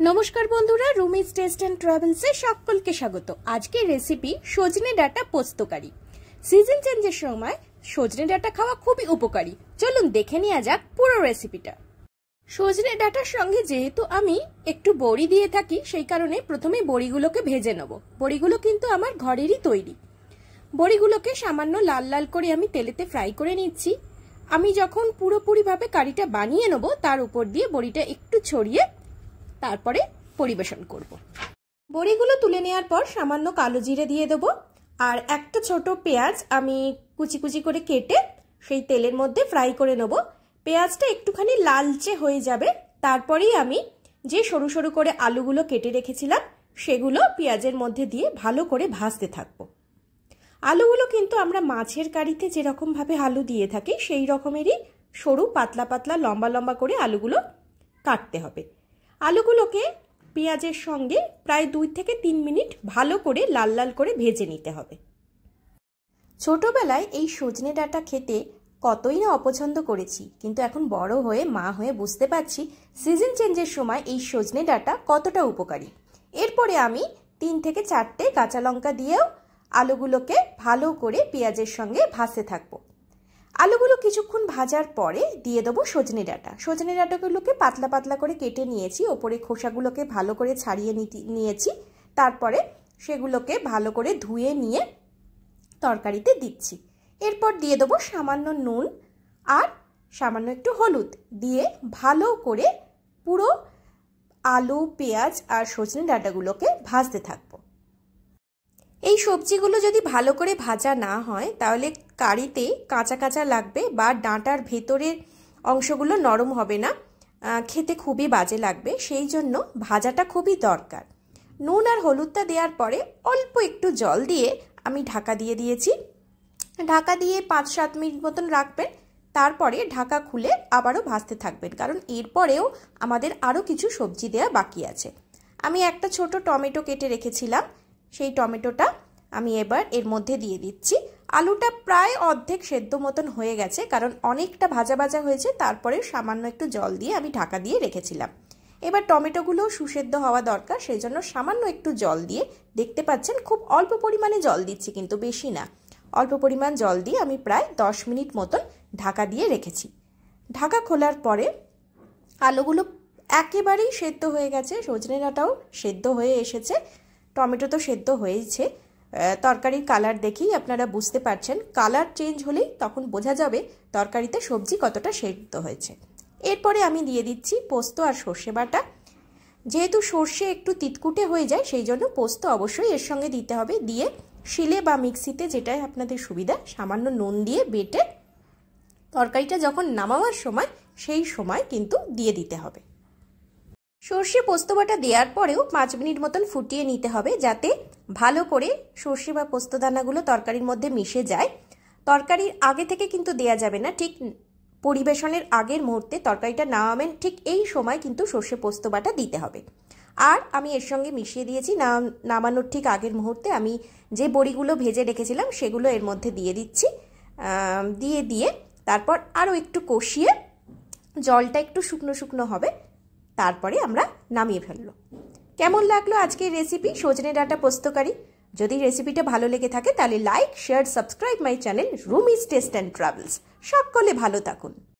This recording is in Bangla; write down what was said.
নমস্কার বন্ধুরা, রুমিজ টেস্ট এন্ড ট্রাভেলসে সকলকে স্বাগত। আজকের রেসিপি সজনে ডাঁটা পোস্তকারি। সিজন চেঞ্জের সময় সজনে ডাঁটা খাওয়া খুবই উপকারী। চলুন দেখে নেওয়া যাক পুরো রেসিপিটা। সজনে ডাঁটার সঙ্গে যেহেতু আমি একটু বড়ি দিয়ে থাকি, সেই কারণে প্রথমে বড়িগুলোকে ভেজে নেব। বড়িগুলো কিন্তু আমার ঘরেরই তৈরি। বড়িগুলোকে সামান্য লাল লাল করে আমি তেলেতে ফ্রাই করে নিচ্ছি। আমি যখন পুরোপুরিভাবে কারিটা বানিয়ে নেব, তার উপর দিয়ে বড়িটা একটু ছড়িয়ে তারপরে পরিবেশন করব। বড়িগুলো তুলে নেওয়ার পর সামান্য কালো জিরে দিয়ে দেব, আর একটা ছোট পেঁয়াজ আমি কুচি কুচি করে কেটে সেই তেলের মধ্যে ফ্রাই করে নেব। পেঁয়াজটা একটুখানি লালচে হয়ে যাবে, তারপরেই আমি যে সরু সরু করে আলুগুলো কেটে রেখেছিলাম সেগুলো পেঁয়াজের মধ্যে দিয়ে ভালো করে ভাজতে থাকবো। আলুগুলো কিন্তু আমরা মাছের কারিতে যেরকম ভাবে আলু দিয়ে থাকি সেই রকমেরই সরু পাতলা পাতলা লম্বা লম্বা করে আলুগুলো কাটতে হবে। আলুগুলোকে পেঁয়াজের সঙ্গে প্রায় 2 থেকে 3 মিনিট ভালো করে লাল লাল করে ভেজে নিতে হবে। ছোটবেলায় এই সজনে ডাঁটা খেতে কতই না অপছন্দ করেছি, কিন্তু এখন বড় হয়ে মা হয়ে বুঝতে পারছি সিজন চেঞ্জের সময় এই সজনে ডাঁটা কতটা উপকারী। এরপরে আমি 3 থেকে 4টে কাঁচা লঙ্কা দিয়েও আলুগুলোকে ভালো করে পেঁয়াজের সঙ্গে ভাজতে থাকবো। আলুগুলো কিছুক্ষণ ভাজার পরে দিয়ে দেবো সজনে ডাঁটা। সজনে ডাঁটাগুলোকে পাতলা পাতলা করে কেটে নিয়েছি, ওপরে খোসাগুলোকে ভালো করে ছাড়িয়ে নিয়েছি। তারপরে সেগুলোকে ভালো করে ধুয়ে নিয়ে তরকারিতে দিচ্ছি। এরপর দিয়ে দেবো সামান্য নুন আর সামান্য একটু হলুদ দিয়ে ভালো করে পুরো আলু, পেঁয়াজ আর সজনে ডাঁটাগুলোকে ভাজতে থাকবো। এই সবজিগুলো যদি ভালো করে ভাজা না হয় তাহলে কারিতে কাঁচা কাঁচা লাগবে বা ডাঁটার ভেতরের অংশগুলো নরম হবে না, খেতে খুবই বাজে লাগবে। সেই জন্য ভাজাটা খুবই দরকার। নুন আর হলুদটা দেওয়ার পরে অল্প একটু জল দিয়ে আমি ঢাকা দিয়ে দিয়েছি। ঢাকা দিয়ে 5-7 মিনিট মতন রাখবেন, তারপরে ঢাকা খুলে আবারও ভাজতে থাকবেন, কারণ এরপরেও আমাদের আরও কিছু সবজি দেওয়া বাকি আছে। আমি একটা ছোট টমেটো কেটে রেখেছিলাম, সেই টমেটোটা আমি এবার এর মধ্যে দিয়ে দিচ্ছি। আলুটা প্রায় অর্ধেক সেদ্ধ মতন হয়ে গেছে, কারণ অনেকটা ভাজা ভাজা হয়েছে। তারপরে সামান্য একটু জল দিয়ে আমি ঢাকা দিয়ে রেখেছিলাম। এবার টমেটোগুলো সুসেদ্ধ হওয়া দরকার, সেই জন্য সামান্য একটু জল দিয়ে, দেখতে পাচ্ছেন খুব অল্প পরিমাণে জল দিচ্ছি, কিন্তু বেশি না, অল্প পরিমাণ জল দিয়ে আমি প্রায় 10 মিনিট মতন ঢাকা দিয়ে রেখেছি। ঢাকা খোলার পরে আলুগুলো একেবারেই সেদ্ধ হয়ে গেছে, সজনে ডাঁটাও সেদ্ধ হয়ে এসেছে, টমেটো তো সেদ্ধ হয়েছে। তরকারির কালার দেখেই আপনারা বুঝতে পারছেন, কালার চেঞ্জ হলেই তখন বোঝা যাবে তরকারিতে সবজি কতটা সেদ্ধ হয়েছে। এরপরে আমি দিয়ে দিচ্ছি পোস্ত আর সর্ষে বাটা। যেহেতু সর্ষে একটু তিতকুটে হয়ে যায়, সেই জন্য পোস্ত অবশ্যই এর সঙ্গে দিতে হবে। দিয়ে শিলে বা মিক্সিতে, যেটাই আপনাদের সুবিধা, সামান্য নুন দিয়ে বেটে তরকারিটা যখন নামাবার সময় সেই সময় কিন্তু দিয়ে দিতে হবে। সর্ষে পোস্ত বাটা দেওয়ার পরেও 5 মিনিট মতন ফুটিয়ে নিতে হবে, যাতে ভালো করে সর্ষে বা পোস্ত দানাগুলো তরকারির মধ্যে মিশে যায়। তরকারির আগে থেকে কিন্তু দেয়া যাবে না, ঠিক পরিবেশনের আগের মুহূর্তে তরকারিটা নামাবেন, ঠিক এই সময় কিন্তু সর্ষে পোস্ত বাটা দিতে হবে। আর আমি এর সঙ্গে মিশিয়ে দিয়েছি নামানোর ঠিক আগের মুহূর্তে আমি যে বড়িগুলো ভেজে রেখেছিলাম সেগুলো এর মধ্যে দিয়ে দিচ্ছি। দিয়ে তারপর আরও একটু কষিয়ে জলটা একটু শুকনো শুকনো হবে, তারপরে আমরা নামিয়ে ফেললো। কেমন লাগলো আজকের রেসিপি সজনে ডাঁটা পোস্তকারি? যদি রেসিপিটা ভালো লেগে থাকে তাহলে like, share, subscribe my channel Rumi's test and travels. সকলে ভালো থাকুন।